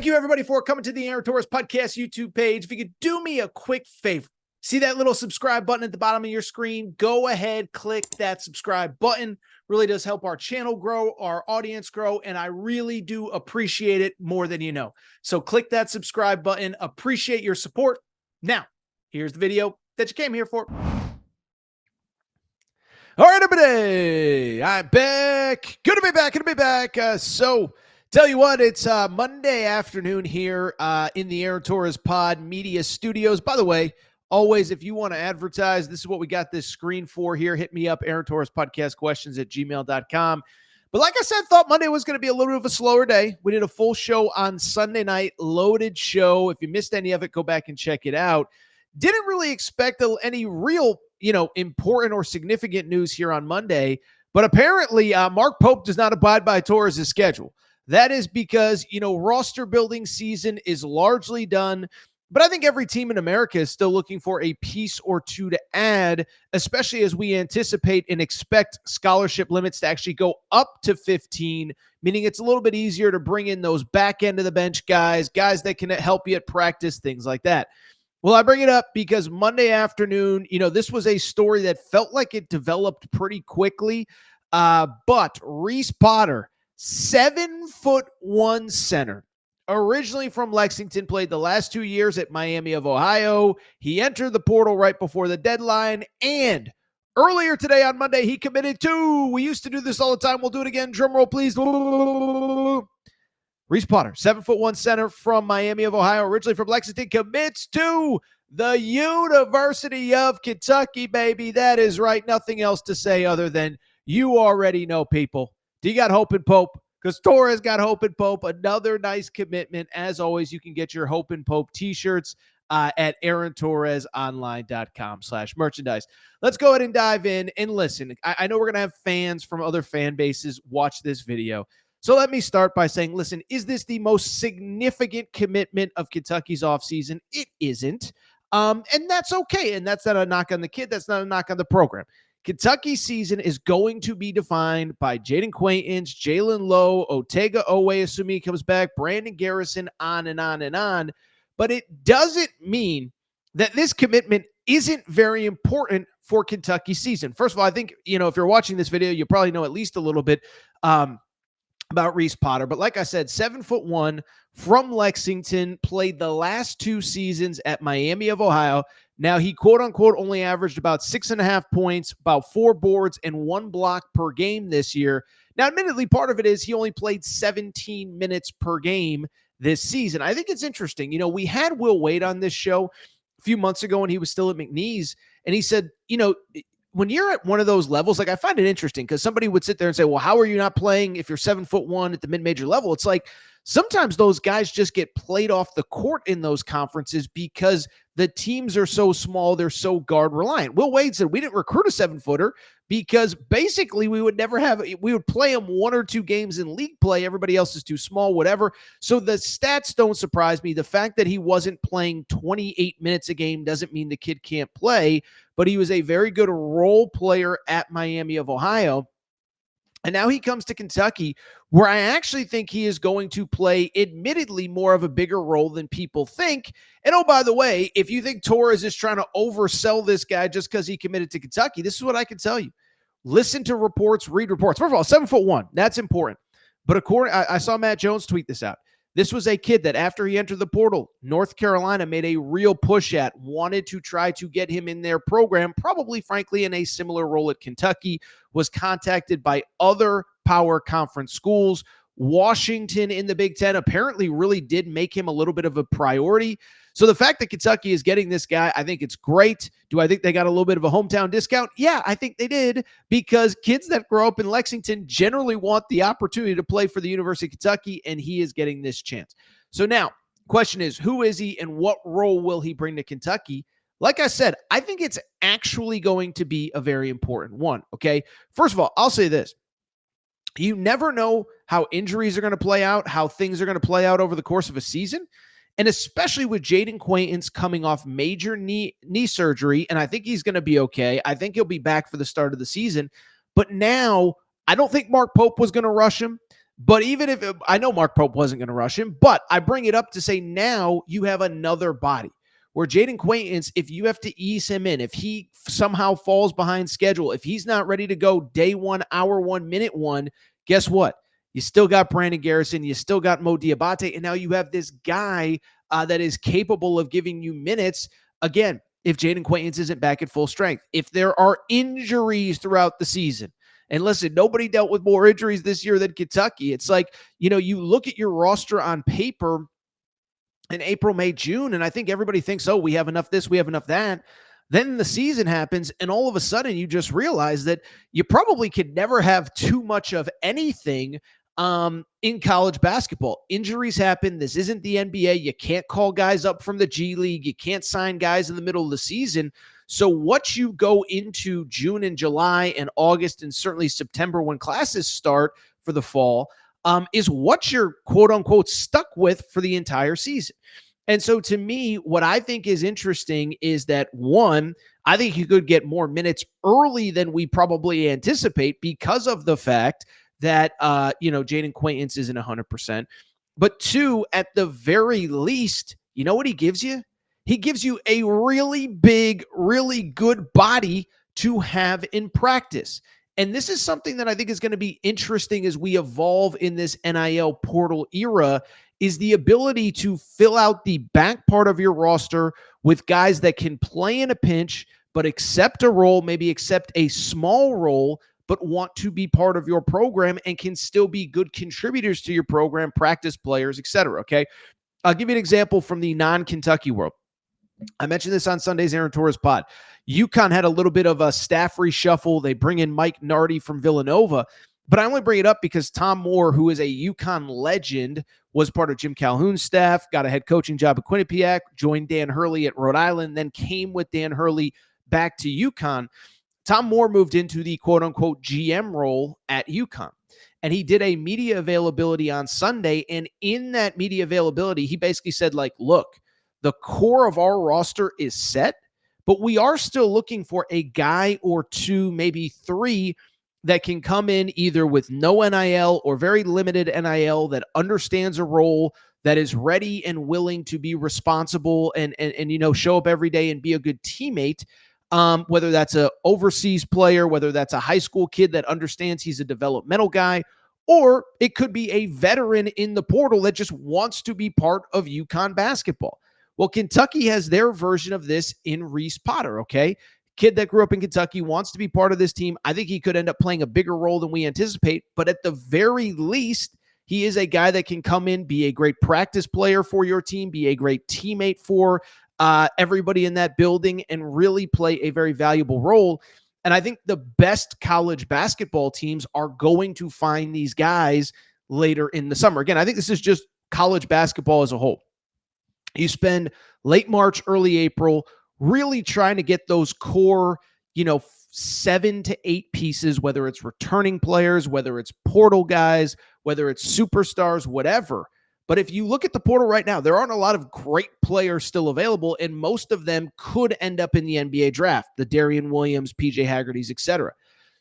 Thank you, everybody, for coming to the Aaron Torres Podcast YouTube page. If you could do me a quick favor, see that little subscribe button at the bottom of your screen? Go ahead, click that subscribe button. Really does help our channel grow, our audience grow, and I really do appreciate it more than you know. So click that subscribe button. Appreciate your support. Now, here's the video that you came here for. All right, everybody, I'm back. Good to be back. Tell you what, it's Monday afternoon here in the Aaron Torres Pod Media Studios. By the way, always, if you want to advertise, this is what we got this screen for here. Hit me up, Aaron Torres Podcast Questions at gmail.com. But like I said, thought Monday was going to be a little bit of a slower day. We did a full show on Sunday night, loaded show. If you missed any of it, go back and check it out. Didn't really expect any real, important or significant news here on Monday. But apparently, Mark Pope does not abide by Torres' schedule. That is because, roster building season is largely done. But I think every team in America is still looking for a piece or two to add, especially as we anticipate and expect scholarship limits to actually go up to 15, meaning it's a little bit easier to bring in those back end of the bench guys that can help you at practice, things like that. Well, I bring it up because Monday afternoon, this was a story that felt like it developed pretty quickly. But Reece Potter, 7'1" center, originally from Lexington, played the last 2 years at Miami of Ohio. He entered the portal right before the deadline. And earlier today on Monday, he committed to, we used to do this all the time. We'll do it again. Drum roll, please. Reece Potter, 7'1" center from Miami of Ohio, originally from Lexington, commits to the University of Kentucky, baby. That is right. Nothing else to say other than you already know, people. Do you got hope in Pope? Because Torres got hope in Pope. Another nice commitment. As always, you can get your Hope in Pope t-shirts at AaronTorresOnline.com/merchandise. Let's go ahead and dive in and listen. I know we're going to have fans from other fan bases watch this video. So let me start by saying, listen, is this the most significant commitment of Kentucky's offseason? It isn't. And that's okay. And that's not a knock on the kid. That's not a knock on the program. Kentucky's season is going to be defined by Jaden Quaintance, Jalen Lowe, Otega Owe, assuming he comes back, Brandon Garrison, on and on and on. But it doesn't mean that this commitment isn't very important for Kentucky's season. First of all, I think, if you're watching this video, you probably know at least a little bit about Reece Potter. But like I said, 7'1" from Lexington, played the last 2 seasons at Miami of Ohio. Now, he quote-unquote only averaged about 6.5 points, about 4 boards, and 1 block per game this year. Now, admittedly, part of it is he only played 17 minutes per game this season. I think it's interesting. We had Will Wade on this show a few months ago when he was still at McNeese, and he said, when you're at one of those levels, like I find it interesting because somebody would sit there and say, well, how are you not playing if you're 7'1" at the mid-major level? It's like sometimes those guys just get played off the court in those conferences because the teams are so small, they're so guard reliant. Will Wade said we didn't recruit a 7-footer because basically we would play him 1 or 2 games in league play. Everybody else is too small, whatever. So the stats don't surprise me. The fact that he wasn't playing 28 minutes a game doesn't mean the kid can't play, but he was a very good role player at Miami of Ohio. And now he comes to Kentucky, where I actually think he is going to play, admittedly, more of a bigger role than people think. And oh, by the way, if you think Torres is trying to oversell this guy just because he committed to Kentucky, this is what I can tell you. Listen to reports, read reports. First of all, 7'1", that's important. But I saw Matt Jones tweet this out. This was a kid that after he entered the portal, North Carolina made a real push at, wanted to try to get him in their program, probably, frankly, in a similar role at Kentucky, was contacted by other power conference schools. Washington in the Big Ten apparently really did make him a little bit of a priority. So the fact that Kentucky is getting this guy, I think it's great. Do I think they got a little bit of a hometown discount? Yeah, I think they did, because kids that grow up in Lexington generally want the opportunity to play for the University of Kentucky, and he is getting this chance. So now, question is, who is he and what role will he bring to Kentucky? Like I said, I think it's actually going to be a very important one, okay? First of all, I'll say this. You never know how injuries are going to play out, how things are going to play out over the course of a season. And especially with Jaden Quaintance coming off major knee surgery, and I think he's going to be okay. I think he'll be back for the start of the season. But now, I don't think Mark Pope was going to rush him. But even if I know Mark Pope wasn't going to rush him, but I bring it up to say now you have another body where Jaden Quaintance, if you have to ease him in, if he somehow falls behind schedule, if he's not ready to go day one, hour one, minute one, guess what? You still got Brandon Garrison, you still got Mo Diabate, and now you have this guy that is capable of giving you minutes. Again, if Jaden Quaintance isn't back at full strength, if there are injuries throughout the season, and listen, nobody dealt with more injuries this year than Kentucky. It's like, you look at your roster on paper in April, May, June, and I think everybody thinks, oh, we have enough this, we have enough that. Then the season happens, and all of a sudden you just realize that you probably could never have too much of anything in college basketball. Injuries happen. This isn't the NBA. You can't call guys up from the G League. You can't sign guys in the middle of the season. So what you go into June and July and August and certainly September when classes start for the fall is what you're quote unquote stuck with for the entire season. And so to me, what I think is interesting is that one, I think you could get more minutes early than we probably anticipate because of the fact that, Jaden Quaintance isn't 100%. But two, at the very least, you know what he gives you? He gives you a really big, really good body to have in practice. And this is something that I think is going to be interesting as we evolve in this NIL portal era, is the ability to fill out the back part of your roster with guys that can play in a pinch, but accept a role, maybe accept a small role, but want to be part of your program and can still be good contributors to your program, practice players, etc. Okay. I'll give you an example from the non-Kentucky world. I mentioned this on Sunday's Aaron Torres pod. UConn had a little bit of a staff reshuffle. They bring in Mike Nardi from Villanova, but I only bring it up because Tom Moore, who is a UConn legend, was part of Jim Calhoun's staff, got a head coaching job at Quinnipiac, joined Dan Hurley at Rhode Island, then came with Dan Hurley back to UConn. Tom Moore moved into the quote-unquote GM role at UConn, and he did a media availability on Sunday, and in that media availability, he basically said, like, look, the core of our roster is set, but we are still looking for a guy or two, maybe three, that can come in either with no NIL or very limited NIL, that understands a role, that is ready and willing to be responsible and show up every day and be a good teammate. Whether that's an overseas player, whether that's a high school kid that understands he's a developmental guy, or it could be a veteran in the portal that just wants to be part of UConn basketball. Well, Kentucky has their version of this in Reece Potter, okay? Kid that grew up in Kentucky, wants to be part of this team. I think he could end up playing a bigger role than we anticipate, but at the very least, he is a guy that can come in, be a great practice player for your team, be a great teammate for everybody in that building, and really play a very valuable role. And I think the best college basketball teams are going to find these guys later in the summer. Again, I think this is just college basketball as a whole. You spend late March, early April, really trying to get those core, 7 to 8 pieces, whether it's returning players, whether it's portal guys, whether it's superstars, whatever. But if you look at the portal right now, there aren't a lot of great players still available, and most of them could end up in the NBA draft, the Darian Williams, PJ Haggertys, etc.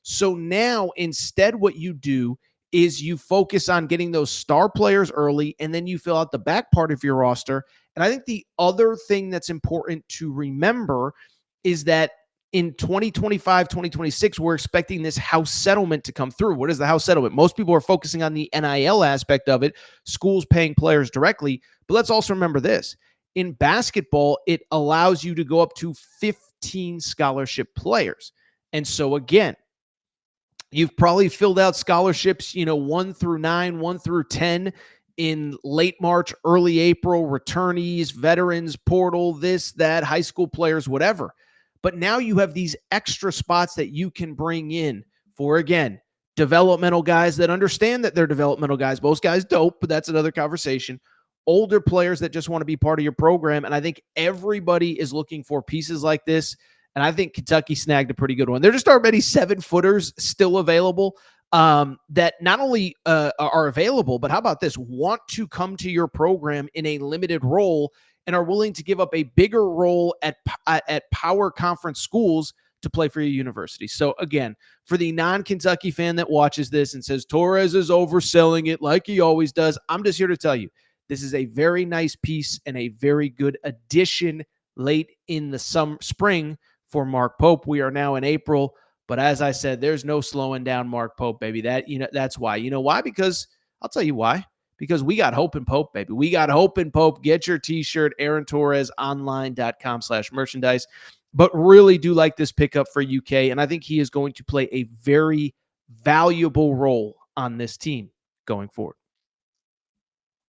So now instead what you do is you focus on getting those star players early, and then you fill out the back part of your roster. And I think the other thing that's important to remember is that in 2025, 2026, we're expecting this house settlement to come through. What is the house settlement? Most people are focusing on the NIL aspect of it, schools paying players directly. But let's also remember this. In basketball, it allows you to go up to 15 scholarship players. And so again, you've probably filled out scholarships, 1 through 9, 1 through 10 in late March, early April, returnees, veterans, portal, this, that, high school players, whatever. But now you have these extra spots that you can bring in for, again, developmental guys that understand that they're developmental guys. Most guys don't, but that's another conversation. Older players that just want to be part of your program. And I think everybody is looking for pieces like this. And I think Kentucky snagged a pretty good one. There just aren't many 7-footers still available that not only are available, but how about this? Want to come to your program in a limited role and are willing to give up a bigger role at power conference schools to play for your university. So again, for the non-Kentucky fan that watches this and says Torres is overselling it like he always does, I'm just here to tell you this is a very nice piece and a very good addition late in the spring for Mark Pope. We are now in April, but as I said, there's no slowing down Mark Pope, baby. That's why. You know why? Because I'll tell you why. Because we got hope in Pope, baby. We got hope in Pope. Get your t-shirt, AaronTorresOnline.com/merchandise. But really do like this pickup for UK, and I think he is going to play a very valuable role on this team going forward.